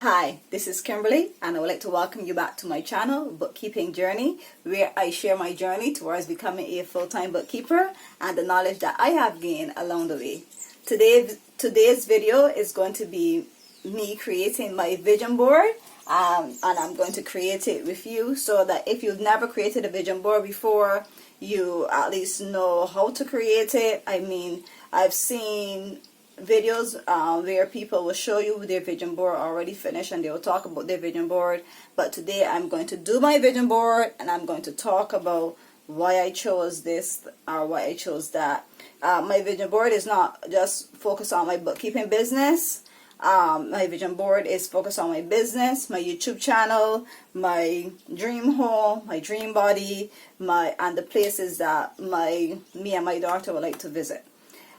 Hi, this is Kimberly and I would like to welcome you back to my channel, Bookkeeping Journey, where I share my journey towards becoming a full-time bookkeeper and the knowledge that I have gained along the way. Today's video is going to be me creating my vision board, and I'm going to create it with you so that if you've never created a vision board before, you at least know how to create it. I mean, I've seen videos where people will show you their vision board already finished and they will talk about their vision board, but today I'm going to do my vision board and I'm going to talk about why I chose this or why I chose that. My vision board is not just focused on my bookkeeping business. My vision board is focused on my business, my YouTube channel, my dream home, my dream body, and the places that me and my daughter would like to visit.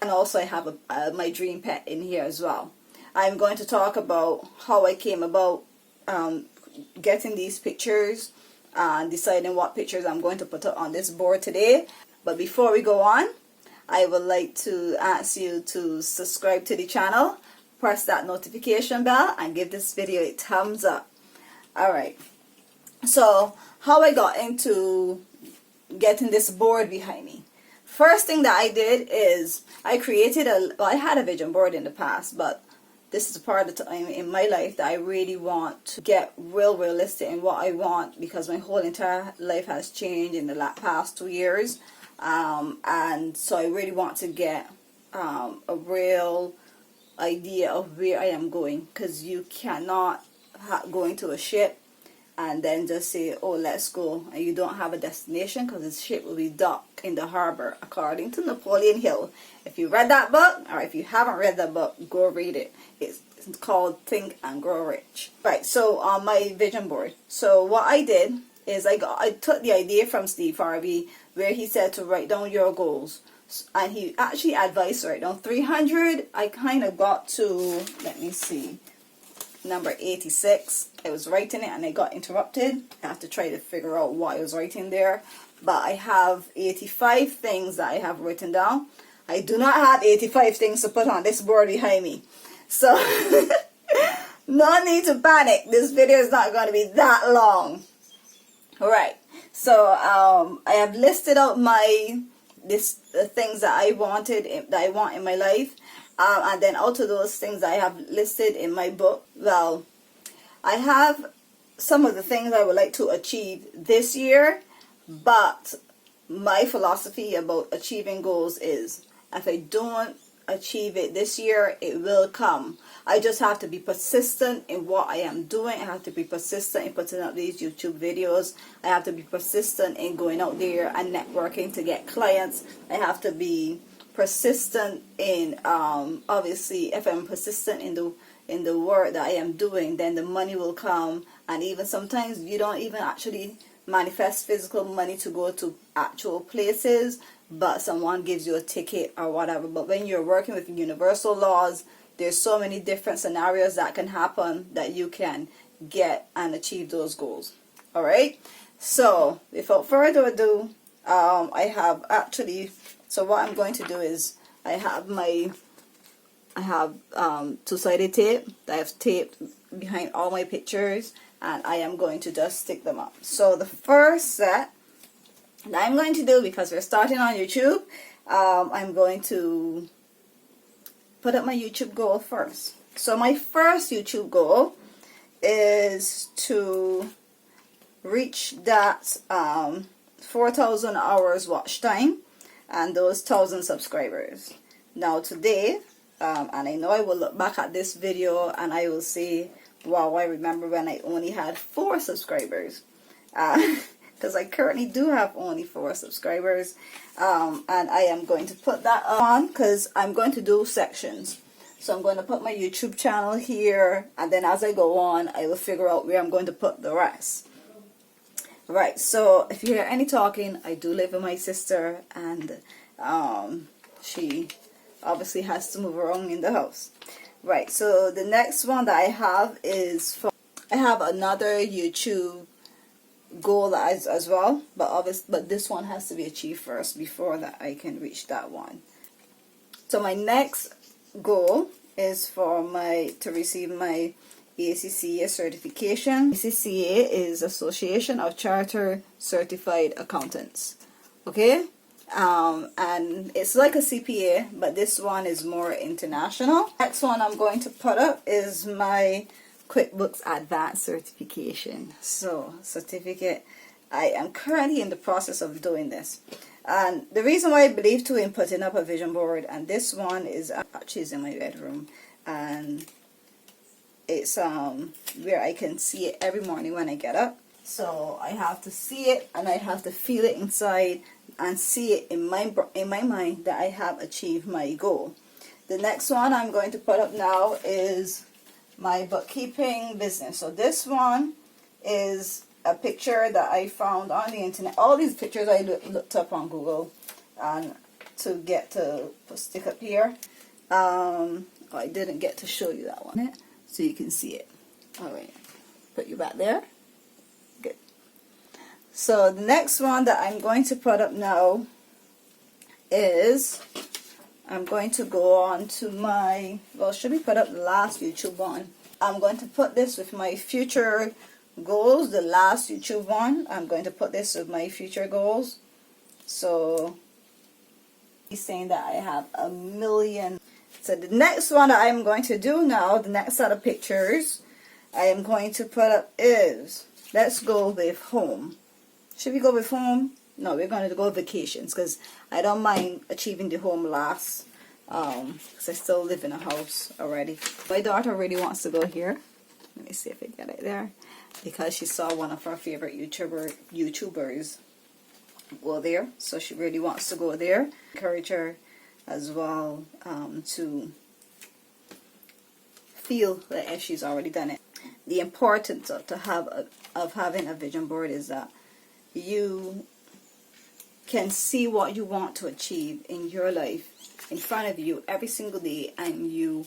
And also I have my dream pet in here as well. I'm going to talk about how I came about getting these pictures and deciding what pictures I'm going to put up on this board today. But before we go on, I would like to ask you to subscribe to the channel, press that notification bell, and give this video a thumbs up. Alright, so how I got into getting this board behind me. First thing that I did is I created I had a vision board in the past, but this is a part of the time in my life that I really want to get realistic in what I want, because my whole entire life has changed in the past 2 years, and so I really want to get a real idea of where I am going, because you cannot go into a ship and then just say, oh, let's go, and you don't have a destination, because the ship will be docked in the harbor, according to Napoleon Hill. If you read that book, or if you haven't read that book, go read it. It's called Think and Grow Rich. Right, so on my vision board, so what I did is I took the idea from Steve Harvey, where he said to write down your goals, and he actually advised to write down 300. I kind of got to, let me see, number 86. I was writing it and I got interrupted. I have to try to figure out what I was writing there, but I have 85 things that I have written down. I do not have 85 things to put on this board behind me, so no need to panic. This video is not going to be that long. Alright, so I have listed out the things that I want in my life, and then out of those things I have listed in my book, well, I have some of the things I would like to achieve this year, but my philosophy about achieving goals is, if I don't achieve it this year, it will come. I just have to be persistent in what I am doing. I have to be persistent in putting up these YouTube videos. I have to be persistent in going out there and networking to get clients. I have to be persistent in obviously, if I'm persistent in the work that I am doing, then the money will come. And even sometimes you don't even actually manifest physical money to go to actual places, but someone gives you a ticket or whatever. But when you're working with universal laws, there's so many different scenarios that can happen that you can get and achieve those goals. Alright, so without further ado, I have actually, so what I'm going to do is I have two-sided tape that I've taped behind all my pictures, and I am going to just stick them up. So the first set that I'm going to do, because we're starting on YouTube, I'm going to put up my YouTube goal first. So my first YouTube goal is to reach that 4,000 hours watch time and those 1,000 subscribers. Now today, and I know I will look back at this video and I will say, wow, I remember when I only had 4 subscribers. Because I currently do have only 4 subscribers, and I am going to put that on because I'm going to do sections. So I'm going to put my YouTube channel here, and then as I go on, I will figure out where I'm going to put the rest. Right, so if you hear any talking, I do live with my sister, and she obviously has to move around in the house. Right, so the next one that I have is I have another YouTube goal as well, but this one has to be achieved first before that I can reach that one. So my next goal is for to receive my ACCA certification. ACCA is Association of Chartered Certified Accountants. Okay, and it's like a CPA, but this one is more international. Next one I'm going to put up is my QuickBooks Advanced certification. So certificate, I am currently in the process of doing this. And the reason why I believe too in putting up a vision board, and this one is actually in my bedroom, and it's where I can see it every morning when I get up. So I have to see it and I have to feel it inside and see it in my mind that I have achieved my goal. The next one I'm going to put up now is my bookkeeping business. So this one is a picture that I found on the internet. All these pictures I looked up on Google and to get to stick up here. I didn't get to show you that one so you can see it. Alright, put you back there. Good. So the next one that I'm going to put up now is, I'm going to go on to my, well, should we put up the last YouTube one? I'm going to put this with my future goals, the last YouTube one. I'm going to put this with my future goals. So he's saying that I have 1 million. So the next one that I'm going to do now, the next set of pictures I am going to put up is, let's go with home. Should we go with home? No, we're going to go vacations because I don't mind achieving the home last, because I still live in a house already. My daughter really wants to go here. Let me see if I get it there, because she saw one of our favorite YouTubers go there, so she really wants to go there. Encourage her as well to feel that if she's already done it. The importance of having a vision board is that you can see what you want to achieve in your life in front of you every single day, and you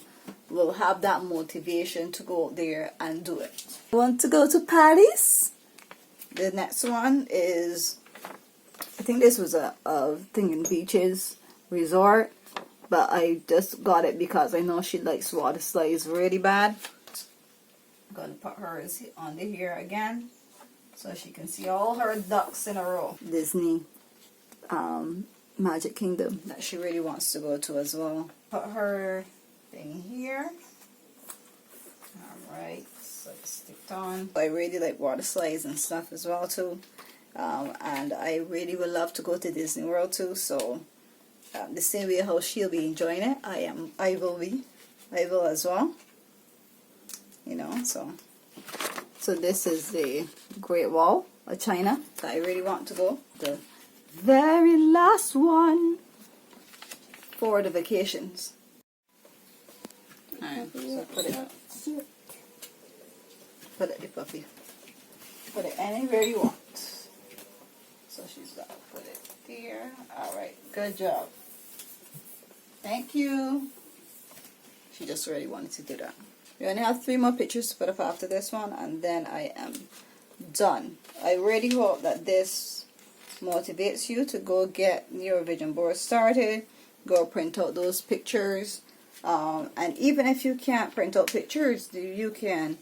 will have that motivation to go out there and do it. Want to go to Paris? The next one is, I think this was a thing in beaches resort, but I just got it because I know she likes water slides really bad. I'm going to put hers under here again so she can see all her ducks in a row. Disney Magic Kingdom that she really wants to go to as well. Put her thing here. Alright, so it's sticked on. I really like water slides and stuff as well too. And I really would love to go to Disney World too, so the same way how she'll be enjoying it, I will as well. You know, so this is the Great Wall of China that I really want to go. The very last one for the vacations. Alright, so put it the puppy. Put it anywhere you want. So she's got to put it there. Alright, good job. Thank you. She just really wanted to do that. We only have 3 more pictures to put up after this one, and then I am done. I really hope that this motivates you to go get your vision board started. Go print out those pictures. And even if you can't print out pictures, you can.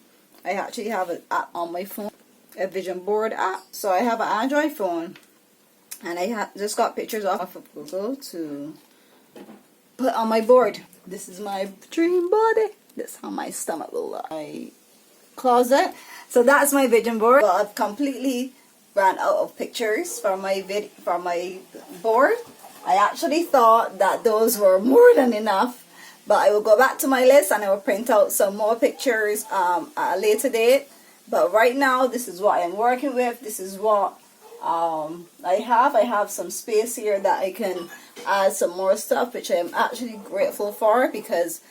I actually have an app on my phone, a vision board app. So I have an Android phone, and I just got pictures off of Google to put on my board. This is my dream body. This is how my stomach will look. My closet. So that's my vision board. Well, I've completely ran out of pictures for my board. I actually thought that those were more than enough, but I will go back to my list and I will print out some more pictures at a later date. But right now, this is what I'm working with. This is what I have some space here that I can add some more stuff, which I am actually grateful for, because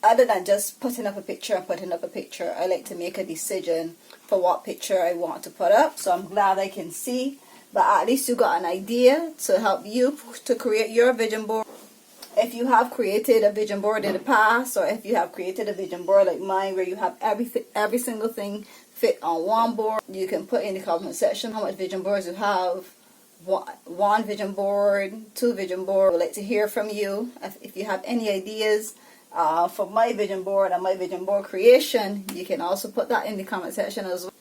other than just putting up a picture and putting up a picture, I like to make a decision for what picture I want to put up. So I'm glad I can see, but at least you got an idea to help you to create your vision board. If you have created a vision board in the past, or if you have created a vision board like mine where you have every single thing fit on one board, you can put in the comment section how much vision boards you have. One vision board, 2 vision board. I would like to hear from you. If you have any ideas, for my vision board and my vision board creation, you can also put that in the comment section as well.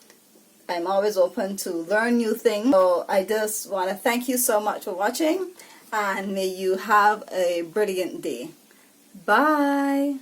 I'm always open to learn new things. So I just want to thank you so much for watching, and may you have a brilliant day. Bye.